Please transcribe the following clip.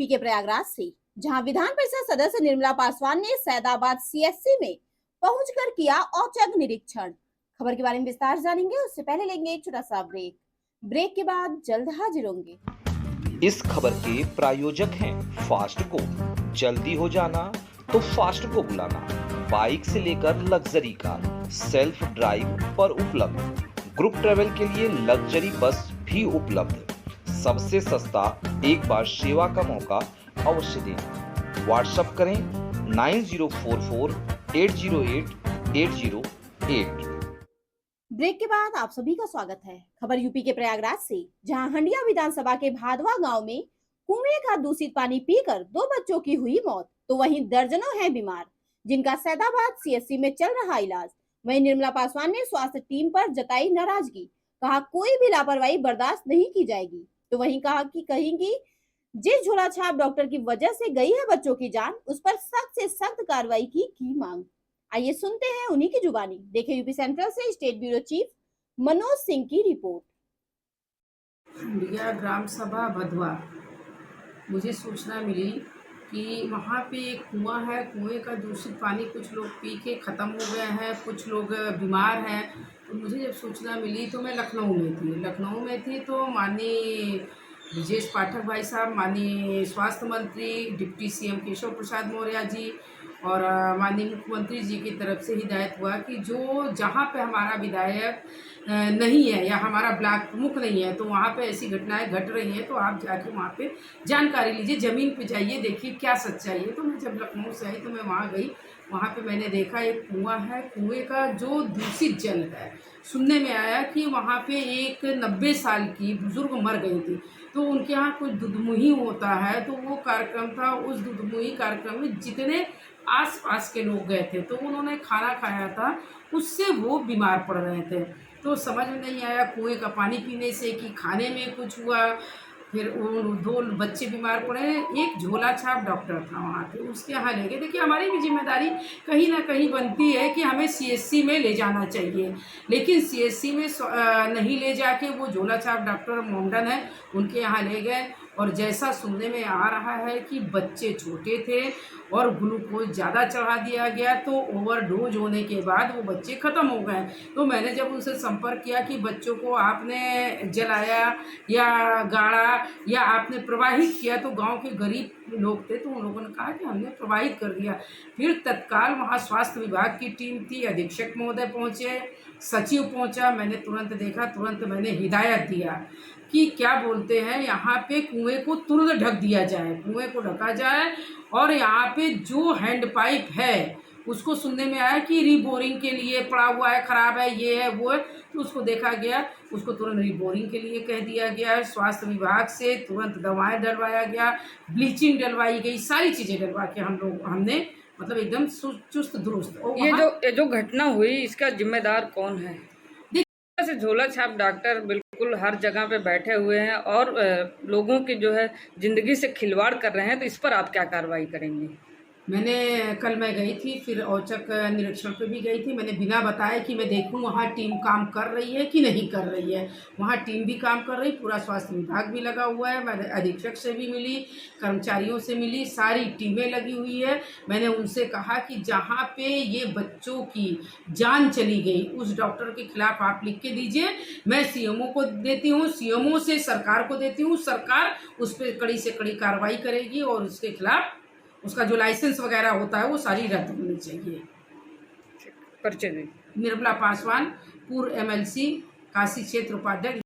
UP के प्रयागराज से, जहां विधान परिषद सदस्य निर्मला पासवान ने सैदाबाद सीएससी में पहुंचकर किया औचक निरीक्षण। खबर के बारे में विस्तार जानेंगे, उससे पहले लेंगे एक छोटा सा ब्रेक के बाद जल्द हाजिर होंगे। इस खबर के प्रायोजक हैं फास्ट को। जल्दी हो जाना तो फास्ट को बुलाना। बाइक से लेकर लग्जरी कार, सेल्फ ड्राइव पर उपलब्ध। ग्रुप ट्रेवल के लिए लग्जरी बस भी उपलब्ध। सबसे सस्ता एक बार सेवा का मौका अवश्य दें। व्हाट्सएप करें 9044808808। ब्रेक के बाद आप सभी का स्वागत है। खबर यूपी के प्रयागराज से, जहां हंडिया विधानसभा के भादवा गांव में कुएं का दूषित पानी पीकर 2 बच्चों की हुई मौत, तो वहीं दर्जनों हैं बीमार, जिनका सैदाबाद सीएससी में चल रहा इलाज। वहीं निर्मला पासवान ने स्वास्थ्य टीम पर जताई नाराजगी, कहा कोई भी लापरवाही बर्दाश्त नहीं की जाएगी। तो वहीं कहा कि कहेंगी जिस झोला छाप डॉक्टर की वजह से गई है बच्चों की जान, उस पर सख्त से सख्त कार्रवाई की मांग। आइए सुनते हैं उन्हीं की जुबानी। देखें यूपी सेंट्रल से state bureau chief Manoj Singh की रिपोर्ट। हंडिया ग्राम सभा भदवा, मुझे सूचना मिली कि वहाँ पे एक कुआं है। कुएं का दूषित पानी कुछ लोग पी के ख़त्म हो गए हैं, कुछ लोग बीमार हैं। तो मुझे जब सूचना मिली तो मैं लखनऊ में थी तो माननीय ब्रजेश पाठक भाई साहब, माननीय स्वास्थ्य मंत्री डिप्टी सीएम केशव प्रसाद मौर्य जी और माननीय मुख्यमंत्री जी की तरफ से हिदायत हुआ कि जो जहाँ पे हमारा विधायक नहीं है या हमारा ब्लॉक प्रमुख नहीं है, तो वहाँ पे ऐसी घटनाएं घट रही हैं, तो आप जाके वहाँ पे जानकारी लीजिए, ज़मीन पे जाइए, देखिए क्या सच्चाई है। तो मैं जब लखनऊ से आई तो मैं वहाँ गई। वहाँ पे मैंने देखा एक कुआं है। कुएं का जो दूषित जल है, सुनने में आया कि वहाँ पे एक 90 साल की बुजुर्ग मर गई थी। तो उनके यहाँ कुछ दुधमुही होता है, तो वो कार्यक्रम था। उस दुधमुही कार्यक्रम में जितने आस-पास के लोग गए थे, तो उन्होंने खाना खाया था, उससे वो बीमार पड़ रहे थे। तो समझ में नहीं आया कुएं का पानी पीने से कि खाने में कुछ हुआ। फिर वो 2 बच्चे बीमार पड़े। एक झोला छाप डॉक्टर था वहाँ पे, उसके यहाँ ले गए। देखिए, हमारी भी जिम्मेदारी कहीं ना कहीं बनती है कि हमें सीएससी में ले जाना चाहिए, लेकिन सीएससी में नहीं ले जाके वो झोला छाप डॉक्टर मोमडन है, उनके यहाँ ले गए। और जैसा सुनने में आ रहा है कि बच्चे छोटे थे और ग्लूकोज ज़्यादा चढ़ा दिया गया, तो ओवरडोज होने के बाद वो बच्चे ख़त्म हो गए। तो मैंने जब उनसे संपर्क किया कि बच्चों को आपने जलाया या गाड़ा या आपने प्रवाहित किया, तो गांव के गरीब लोग थे, तो उन लोगों ने कहा कि हमने प्रवाहित कर दिया। फिर तत्काल वहाँ स्वास्थ्य विभाग की टीम थी, अधीक्षक महोदय पहुँचे, सचिव पहुँचा। मैंने तुरंत देखा, तुरंत मैंने हिदायत दिया कि क्या बोलते हैं, यहाँ पे कुएं को तुरंत ढक दिया जाए, कुएं को ढका जाए। और यहाँ पे जो हैंड पाइप है, उसको सुनने में आया कि रीबोरिंग के लिए पड़ा हुआ है, ख़राब है, ये है वो है। तो उसको देखा गया, उसको तुरंत रीबोरिंग के लिए कह दिया गया। स्वास्थ्य विभाग से तुरंत दवाएं डलवाया गया, ब्लीचिंग डलवाई गई, सारी चीज़ें डलवा के हमने मतलब एकदम चुस्त दुरुस्त। ये जो घटना हुई, इसका जिम्मेदार कौन है? से झोला छाप डॉक्टर बिल्कुल हर जगह पे बैठे हुए हैं और लोगों की जो है जिंदगी से खिलवाड़ कर रहे हैं, तो इस पर आप क्या कार्रवाई करेंगे? कल मैं गई थी, फिर औचक निरीक्षण पे भी गई थी। मैंने बिना बताए कि मैं देखूं वहाँ टीम काम कर रही है कि नहीं कर रही है। वहाँ टीम भी काम कर रही, पूरा स्वास्थ्य विभाग भी लगा हुआ है। मैं अधीक्षक से भी मिली, कर्मचारियों से मिली, सारी टीमें लगी हुई है। मैंने उनसे कहा कि जहाँ पे ये बच्चों की जान चली गई, उस डॉक्टर के खिलाफ आप लिख के दीजिए। मैं सीएमओ को देती हूँ, सीएमओ से सरकार को देती हूँ, सरकार उस पर कड़ी से कड़ी कार्रवाई करेगी और उसके खिलाफ उसका जो लाइसेंस वगैरह होता है वो सारी रद्द होनी चाहिए। परिचय दें। निर्मला पासवान, पूर्व एमएलसी, काशी क्षेत्र उपाध्यक्ष।